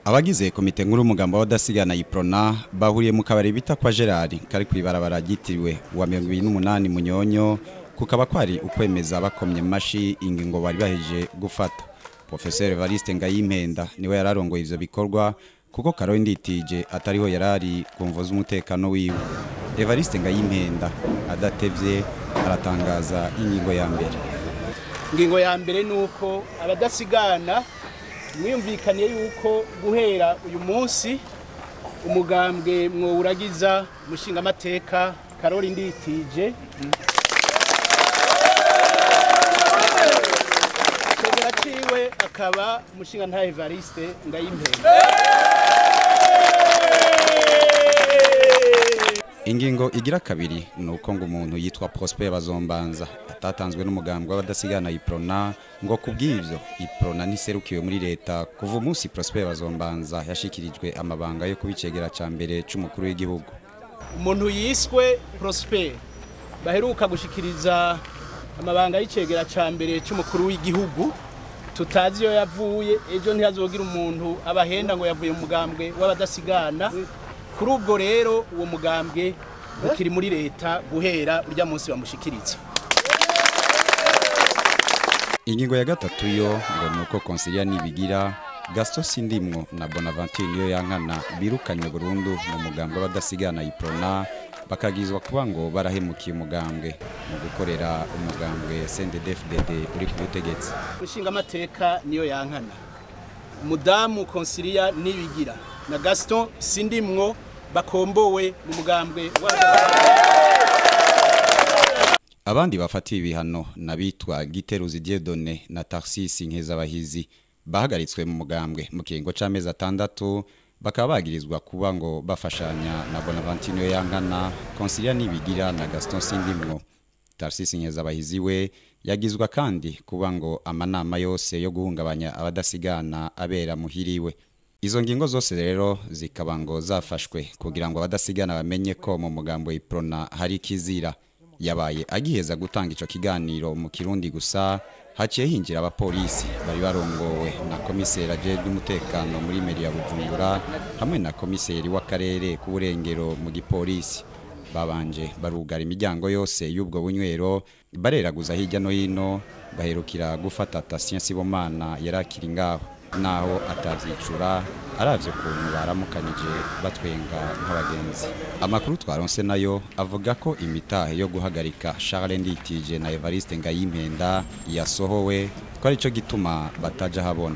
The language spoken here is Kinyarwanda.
Abagize komite nkuru umugamba w'adasigana Iprona bahuriye mu kabari bita kwa Gerard kari kwibarabara gitiriwe wa 2008 Munyonyo kukaba kwari ukwemeza bakomye mashi ingingo bari baheje gufata. Professeur Evariste Ngayimpenda niwe yararongoye ivyo bikorwa kuko Karoli Nditije atariho yarari kumvoza umutekano wiwe. Evariste Ngayimpenda adatevye aratangaza ingingo ya mbere. Ingingo ya mbere nuko abadasigana mwiyumvikaniye yuko guhera uyu munsi umugambwe mwuragiza mushinga amateka Karoli Nditije Kegera ciwe akaba mushinga nta Evariste Ngayimpenda. Ingingo igira kabiri nuko ngo umuntu yitwa Prosper Bazombanza atatanzwe n'umugambwe w'abadasigana Iprona ngo kubw'ivyo Iprona niserukiwe muri leta kuva umunsi Prosper Bazombanza yashikirijwe amabanga yo kubicegera ca mbere c'umukuru w'igihugu. Umuntu yiswe Prosper baheruka gushikiriza amabanga y'icegera ca mbere c'umukuru w'igihugu tutazi yo yavuye ejo ntihazogira umuntu abahenda ngo yavuye mu mugambwe w'abadasigana. Kuri ubwo rero uwo mugambwe ukiri muri leta guhera urya munsi bamushikiriza. Ingingo ya gatatu yo ngo nuko konsilia nibigira Gaston Sindimwo na Bonaventure niyo yankana birukanye Burundi mu mugambwe w'abadasigana Iprona bakagizwa kuba ngo barahemukiye umugambwe mu gukorera umugambwe CNDD-FDD uri ku butegetsi. Ushinga amateka niyo yankana mudamu konsilia nibigira na Gaston Sindimwo bakombowe mu mugambwe abandi bafatiye ibihano nabitwa Giteruzi Dieudonné na Tarcisse Nkezabahizi bahagaritswe mu mugambwe mu kiringo c'amezi 6 bakaba bagirizwa kuba ngo bafashanya na Bonaventure yankana konsilia nibigira na Gaston Sindimwo. Tarcisse Nkezabahizi we yagizwa kandi kuba ngo amanama yose yo guhungabanya abadasigana abera muhiriwe. Izo ngingo zose rero zikaba ngo zafashwe kugira ngo abadasigana bamenye ko mu mugambo Iprona hari kizira. Yabaye agiheza gutanga ico kiganiro mu Kirundi gusa haciye hinjira abapolisi bari barongowe na komiseri ajejwe umutekano muri meri ya Bujumbura hamwe na komiseri w'akarere k'uburengero mu gipolisi. Babanje barugara imiryango yose y'ubwo bunywero bareraguza hirya no hino baherukira gufata Tasien Sibomana yarakiri ngaho naho atavyicura aravye kuntu baramukanije batwenga nk'abagenzi. Amakuru twaronse nayo avuga ko imitahe yo guhagarika Charles Nditije na Evariste Ngayimpenda yasohowe ko arico gituma bataja habona.